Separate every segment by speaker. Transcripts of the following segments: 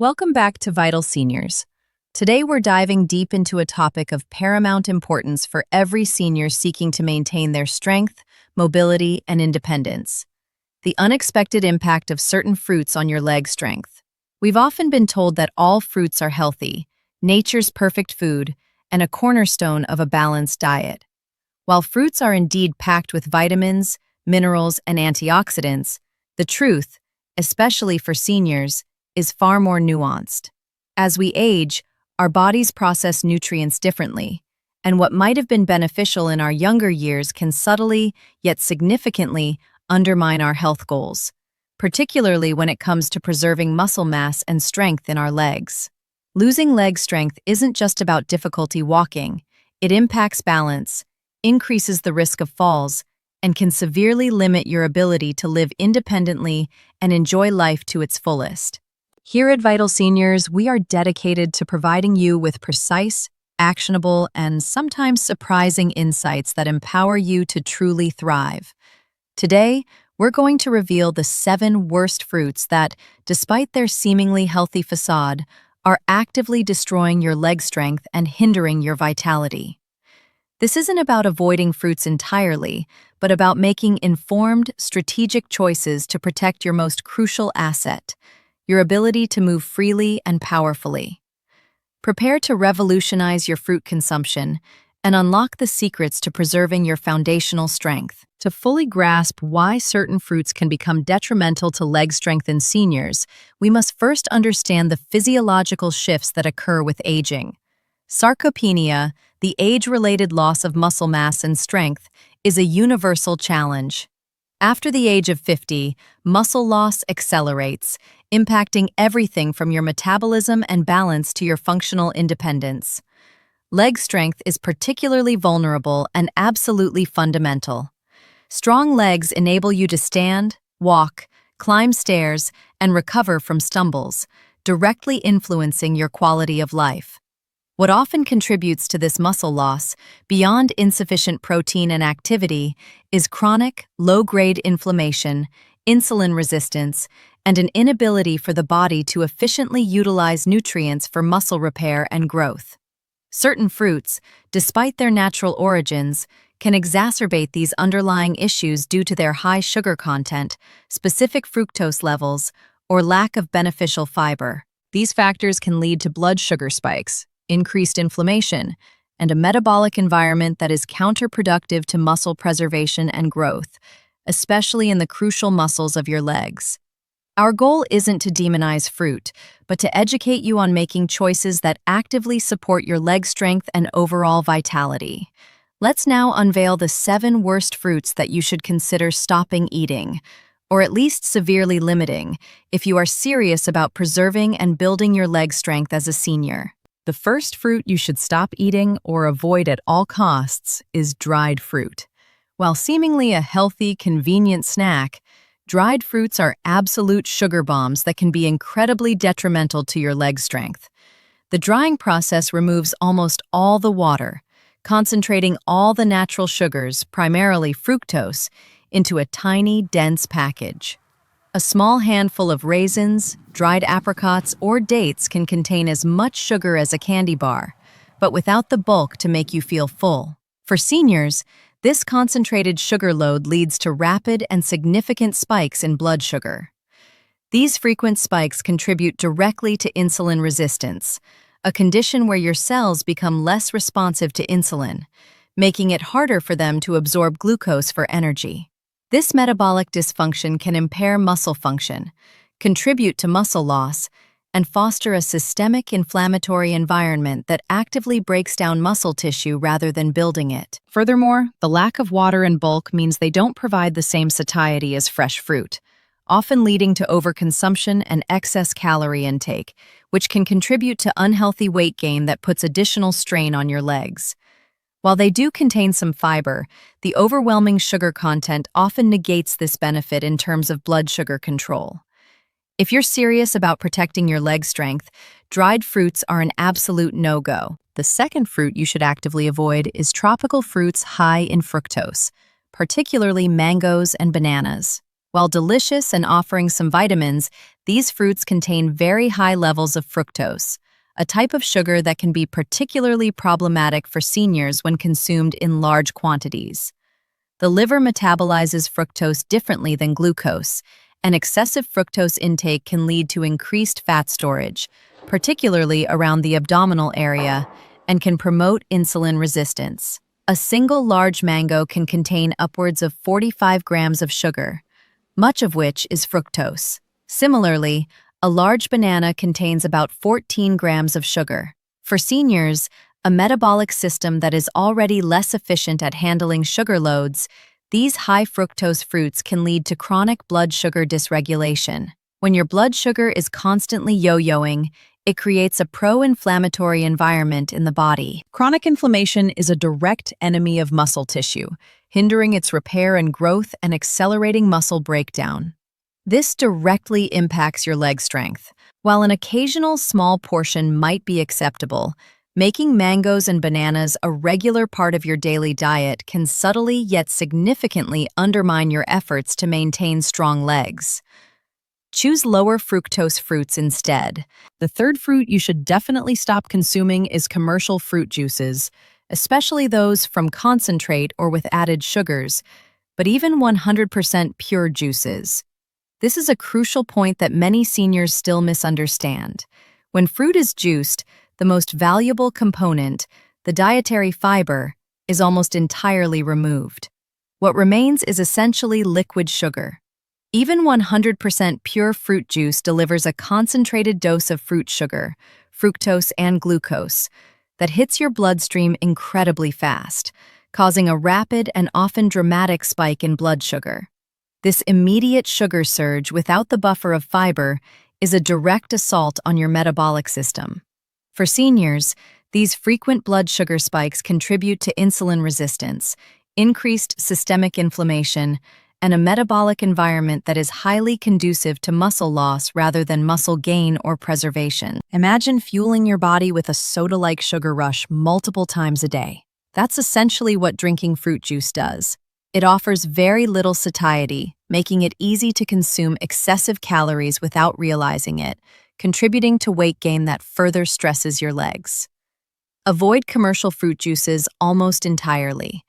Speaker 1: Welcome back to Vital Seniors. Today we're diving deep into a topic of paramount importance for every senior seeking to maintain their strength, mobility, and independence: the unexpected impact of certain fruits on your leg strength. We've often been told that all fruits are healthy, nature's perfect food, and a cornerstone of a balanced diet. While fruits are indeed packed with vitamins, minerals, and antioxidants, the truth, especially for seniors, is far more nuanced. As we age, our bodies process nutrients differently, and what might have been beneficial in our younger years can subtly, yet significantly, undermine our health goals, particularly when it comes to preserving muscle mass and strength in our legs. Losing leg strength isn't just about difficulty walking. It impacts balance, increases the risk of falls, and can severely limit your ability to live independently and enjoy life to its fullest. Here at Vital Seniors, we are dedicated to providing you with precise, actionable, and sometimes surprising insights that empower you to truly thrive. Today, we're going to reveal the 7 worst fruits that, despite their seemingly healthy facade, are actively destroying your leg strength and hindering your vitality. This isn't about avoiding fruits entirely, but about making informed, strategic choices to protect your most crucial asset: your ability to move freely and powerfully. Prepare to revolutionize your fruit consumption and unlock the secrets to preserving your foundational strength. To fully grasp why certain fruits can become detrimental to leg strength in seniors, we must first understand the physiological shifts that occur with aging. Sarcopenia, the age-related loss of muscle mass and strength, is a universal challenge. After the age of 50, muscle loss accelerates, impacting everything from your metabolism and balance to your functional independence. Leg strength is particularly vulnerable and absolutely fundamental. Strong legs enable you to stand, walk, climb stairs, and recover from stumbles, directly influencing your quality of life. What often contributes to this muscle loss, beyond insufficient protein and activity, is chronic, low-grade inflammation, insulin resistance, and an inability for the body to efficiently utilize nutrients for muscle repair and growth. Certain fruits, despite their natural origins, can exacerbate these underlying issues due to their high sugar content, specific fructose levels, or lack of beneficial fiber. These factors can lead to blood sugar spikes, increased inflammation, and a metabolic environment that is counterproductive to muscle preservation and growth, especially in the crucial muscles of your legs. Our goal isn't to demonize fruit, but to educate you on making choices that actively support your leg strength and overall vitality. Let's now unveil the 7 worst fruits that you should consider stopping eating, or at least severely limiting, if you are serious about preserving and building your leg strength as a senior. The first fruit you should stop eating or avoid at all costs is dried fruit. While seemingly a healthy, convenient snack, dried fruits are absolute sugar bombs that can be incredibly detrimental to your leg strength. The drying process removes almost all the water, concentrating all the natural sugars, primarily fructose, into a tiny, dense package. A small handful of raisins, dried apricots, or dates can contain as much sugar as a candy bar, but without the bulk to make you feel full. For seniors, this concentrated sugar load leads to rapid and significant spikes in blood sugar. These frequent spikes contribute directly to insulin resistance, a condition where your cells become less responsive to insulin, making it harder for them to absorb glucose for energy. This metabolic dysfunction can impair muscle function, contribute to muscle loss, and foster a systemic inflammatory environment that actively breaks down muscle tissue rather than building it. Furthermore, the lack of water in bulk means they don't provide the same satiety as fresh fruit, often leading to overconsumption and excess calorie intake, which can contribute to unhealthy weight gain that puts additional strain on your legs. While they do contain some fiber, the overwhelming sugar content often negates this benefit in terms of blood sugar control. If you're serious about protecting your leg strength, dried fruits are an absolute no-go. The second fruit you should actively avoid is tropical fruits high in fructose, particularly mangoes and bananas. While delicious and offering some vitamins, these fruits contain very high levels of fructose, a type of sugar that can be particularly problematic for seniors when consumed in large quantities. The liver metabolizes fructose differently than glucose, and excessive fructose intake can lead to increased fat storage, particularly around the abdominal area, and can promote insulin resistance. A single large mango can contain upwards of 45 grams of sugar, much of which is fructose. Similarly, a large banana contains about 14 grams of sugar. For seniors, a metabolic system that is already less efficient at handling sugar loads, these high fructose fruits can lead to chronic blood sugar dysregulation. When your blood sugar is constantly yo-yoing, it creates a pro-inflammatory environment in the body. Chronic inflammation is a direct enemy of muscle tissue, hindering its repair and growth and accelerating muscle breakdown. This directly impacts your leg strength. While an occasional small portion might be acceptable, making mangoes and bananas a regular part of your daily diet can subtly yet significantly undermine your efforts to maintain strong legs. Choose lower fructose fruits instead. The third fruit you should definitely stop consuming is commercial fruit juices, especially those from concentrate or with added sugars, but even 100% pure juices. This is a crucial point that many seniors still misunderstand. When fruit is juiced, the most valuable component, the dietary fiber, is almost entirely removed. What remains is essentially liquid sugar. Even 100% pure fruit juice delivers a concentrated dose of fruit sugar, fructose and glucose, that hits your bloodstream incredibly fast, causing a rapid and often dramatic spike in blood sugar. This immediate sugar surge without the buffer of fiber is a direct assault on your metabolic system. For seniors, these frequent blood sugar spikes contribute to insulin resistance, increased systemic inflammation, and a metabolic environment that is highly conducive to muscle loss rather than muscle gain or preservation. Imagine fueling your body with a soda-like sugar rush multiple times a day. That's essentially what drinking fruit juice does. It offers very little satiety, making it easy to consume excessive calories without realizing it, contributing to weight gain that further stresses your legs. Avoid commercial fruit juices almost entirely.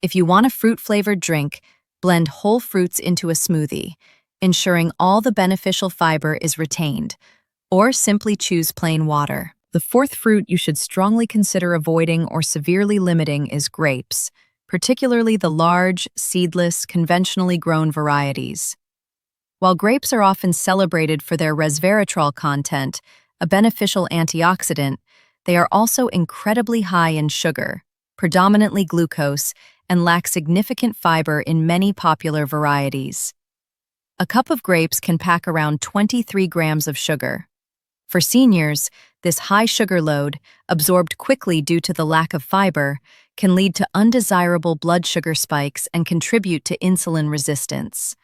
Speaker 1: If you want a fruit-flavored drink, blend whole fruits into a smoothie, ensuring all the beneficial fiber is retained, or simply choose plain water. The fourth fruit you should strongly consider avoiding or severely limiting is grapes, particularly the large, seedless, conventionally grown varieties. While grapes are often celebrated for their resveratrol content, a beneficial antioxidant, they are also incredibly high in sugar, predominantly glucose, and lack significant fiber in many popular varieties. A cup of grapes can pack around 23 grams of sugar. For seniors, this high sugar load, absorbed quickly due to the lack of fiber, can lead to undesirable blood sugar spikes and contribute to insulin resistance.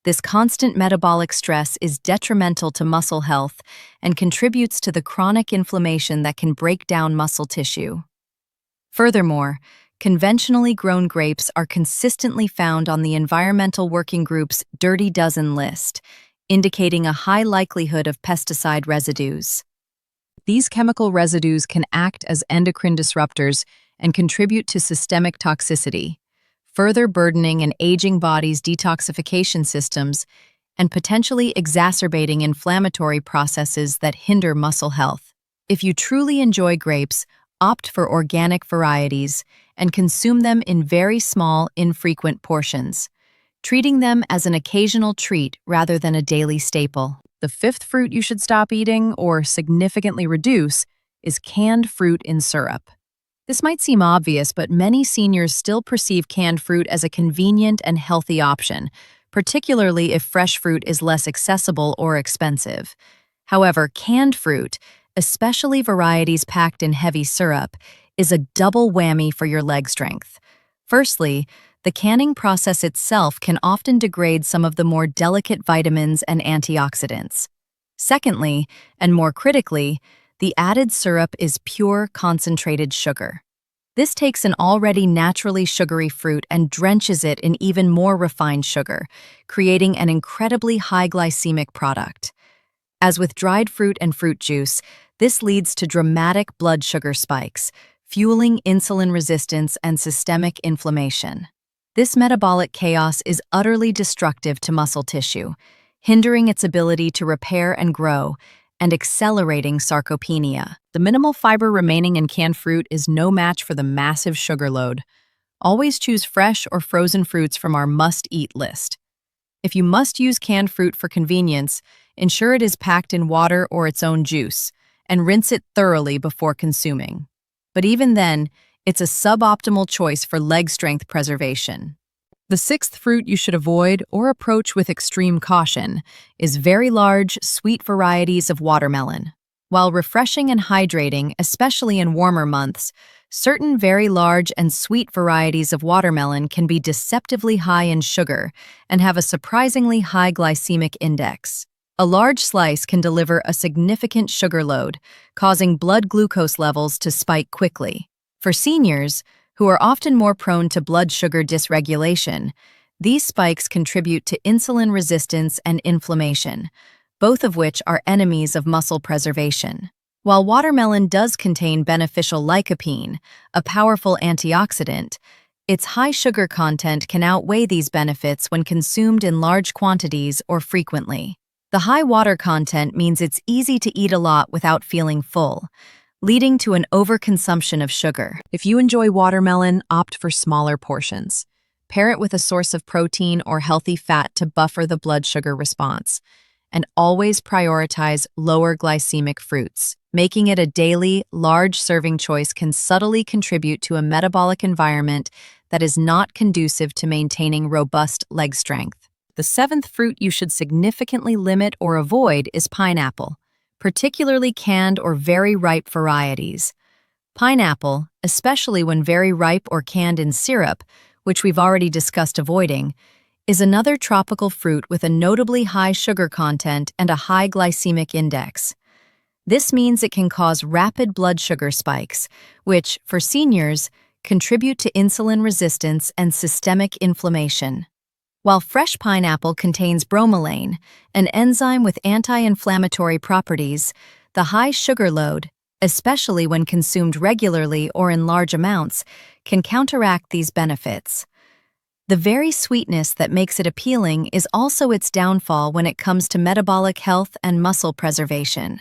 Speaker 1: This constant metabolic stress is detrimental to muscle health and contributes to the chronic inflammation that can break down muscle tissue. Furthermore, conventionally grown grapes are consistently found on the Environmental Working Group's Dirty Dozen list, indicating a high likelihood of pesticide residues. These chemical residues can act as endocrine disruptors and contribute to systemic toxicity, further burdening an aging body's detoxification systems and potentially exacerbating inflammatory processes that hinder muscle health. If you truly enjoy grapes, opt for organic varieties and consume them in very small, infrequent portions, treating them as an occasional treat rather than a daily staple. The fifth fruit you should stop eating or significantly reduce is canned fruit in syrup. This might seem obvious, but many seniors still perceive canned fruit as a convenient and healthy option, particularly if fresh fruit is less accessible or expensive. However, canned fruit, especially varieties packed in heavy syrup, is a double whammy for your leg strength. Firstly, the canning process itself can often degrade some of the more delicate vitamins and antioxidants. Secondly, and more critically, the added syrup is pure concentrated sugar. This takes an already naturally sugary fruit and drenches it in even more refined sugar, creating an incredibly high glycemic product. As with dried fruit and fruit juice, this leads to dramatic blood sugar spikes, fueling insulin resistance and systemic inflammation. This metabolic chaos is utterly destructive to muscle tissue, hindering its ability to repair and grow, and accelerating sarcopenia. The minimal fiber remaining in canned fruit is no match for the massive sugar load. Always choose fresh or frozen fruits from our must-eat list. If you must use canned fruit for convenience, ensure it is packed in water or its own juice, and rinse it thoroughly before consuming. But even then, it's a suboptimal choice for leg strength preservation. The sixth fruit you should avoid or approach with extreme caution is very large, sweet varieties of watermelon. While refreshing and hydrating, especially in warmer months, certain very large and sweet varieties of watermelon can be deceptively high in sugar and have a surprisingly high glycemic index. A large slice can deliver a significant sugar load, causing blood glucose levels to spike quickly. For seniors, who are often more prone to blood sugar dysregulation, these spikes contribute to insulin resistance and inflammation, both of which are enemies of muscle preservation. While watermelon does contain beneficial lycopene, a powerful antioxidant, its high sugar content can outweigh these benefits when consumed in large quantities or frequently. The high water content means it's easy to eat a lot without feeling full, leading to an overconsumption of sugar. If you enjoy watermelon, opt for smaller portions. Pair it with a source of protein or healthy fat to buffer the blood sugar response. And always prioritize lower glycemic fruits. Making it a daily, large serving choice can subtly contribute to a metabolic environment that is not conducive to maintaining robust leg strength. The seventh fruit you should significantly limit or avoid is pineapple, particularly canned or very ripe varieties. Pineapple, especially when very ripe or canned in syrup, which we've already discussed avoiding, is another tropical fruit with a notably high sugar content and a high glycemic index. This means it can cause rapid blood sugar spikes, which, for seniors, contribute to insulin resistance and systemic inflammation. While fresh pineapple contains bromelain, an enzyme with anti-inflammatory properties, the high sugar load, especially when consumed regularly or in large amounts, can counteract these benefits. The very sweetness that makes it appealing is also its downfall when it comes to metabolic health and muscle preservation.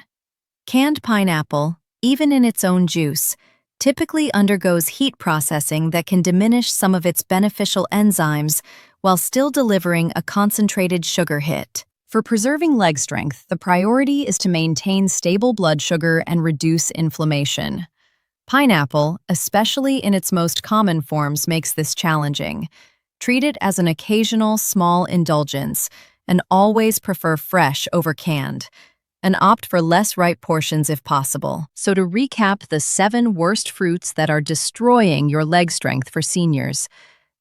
Speaker 1: Canned pineapple, even in its own juice, typically undergoes heat processing that can diminish some of its beneficial enzymes while still delivering a concentrated sugar hit. For preserving leg strength, the priority is to maintain stable blood sugar and reduce inflammation. Pineapple, especially in its most common forms, makes this challenging. Treat it as an occasional small indulgence and always prefer fresh over canned, and opt for less ripe portions if possible. So to recap the 7 worst fruits that are destroying your leg strength for seniors: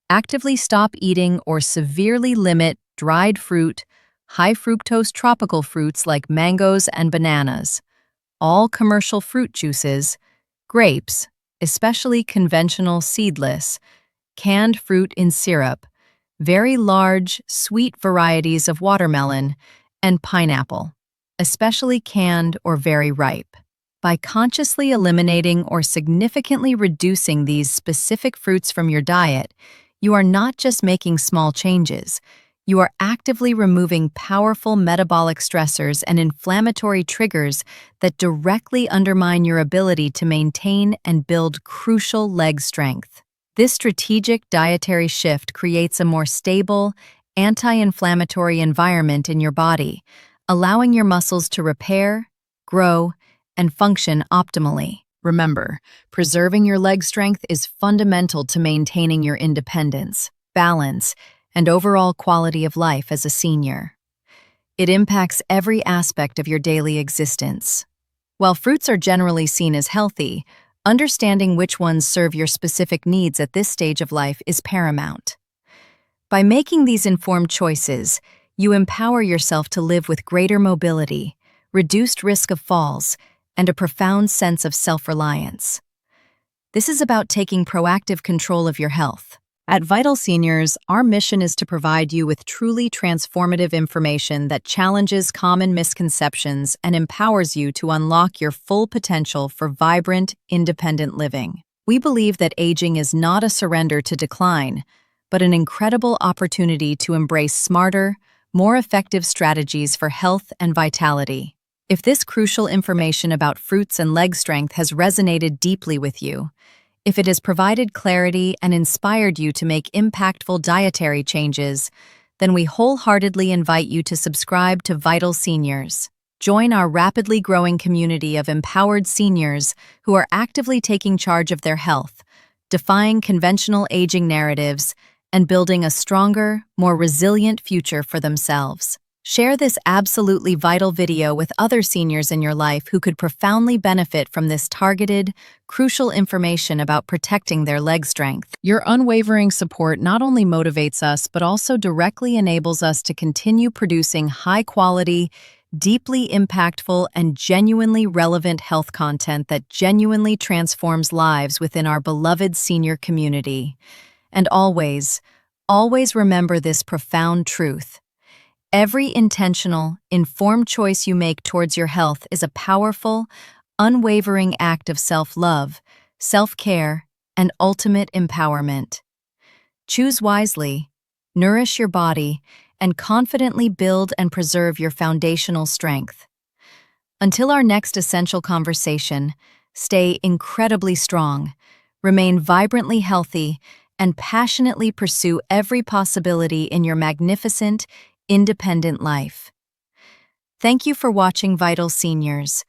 Speaker 1: actively stop eating or severely limit dried fruit, high fructose tropical fruits like mangoes and bananas, all commercial fruit juices, grapes, especially conventional seedless, canned fruit in syrup, very large, sweet varieties of watermelon, and pineapple, especially canned or very ripe. By consciously eliminating or significantly reducing these specific fruits from your diet, you are not just making small changes, you are actively removing powerful metabolic stressors and inflammatory triggers that directly undermine your ability to maintain and build crucial leg strength. This strategic dietary shift creates a more stable, anti-inflammatory environment in your body, allowing your muscles to repair, grow, and function optimally. Remember, preserving your leg strength is fundamental to maintaining your independence, balance, and overall quality of life as a senior. It impacts every aspect of your daily existence. While fruits are generally seen as healthy, understanding which ones serve your specific needs at this stage of life is paramount. By making these informed choices, you empower yourself to live with greater mobility, reduced risk of falls, and a profound sense of self-reliance. This is about taking proactive control of your health. At Vital Seniors, our mission is to provide you with truly transformative information that challenges common misconceptions and empowers you to unlock your full potential for vibrant, independent living. We believe that aging is not a surrender to decline, but an incredible opportunity to embrace smarter, more effective strategies for health and vitality. If this crucial information about fruits and leg strength has resonated deeply with you, if it has provided clarity and inspired you to make impactful dietary changes, then we wholeheartedly invite you to subscribe to Vital Seniors. Join our rapidly growing community of empowered seniors who are actively taking charge of their health, defying conventional aging narratives, and building a stronger, more resilient future for themselves. Share this absolutely vital video with other seniors in your life who could profoundly benefit from this targeted, crucial information about protecting their leg strength. Your unwavering support not only motivates us, but also directly enables us to continue producing high-quality, deeply impactful, and genuinely relevant health content that genuinely transforms lives within our beloved senior community. And always remember this profound truth. Every intentional, informed choice you make towards your health is a powerful, unwavering act of self-love, self-care, and ultimate empowerment. Choose wisely, nourish your body, and confidently build and preserve your foundational strength. Until our next essential conversation, stay incredibly strong, remain vibrantly healthy, and passionately pursue every possibility in your magnificent, independent life. Thank you for watching Vital Seniors.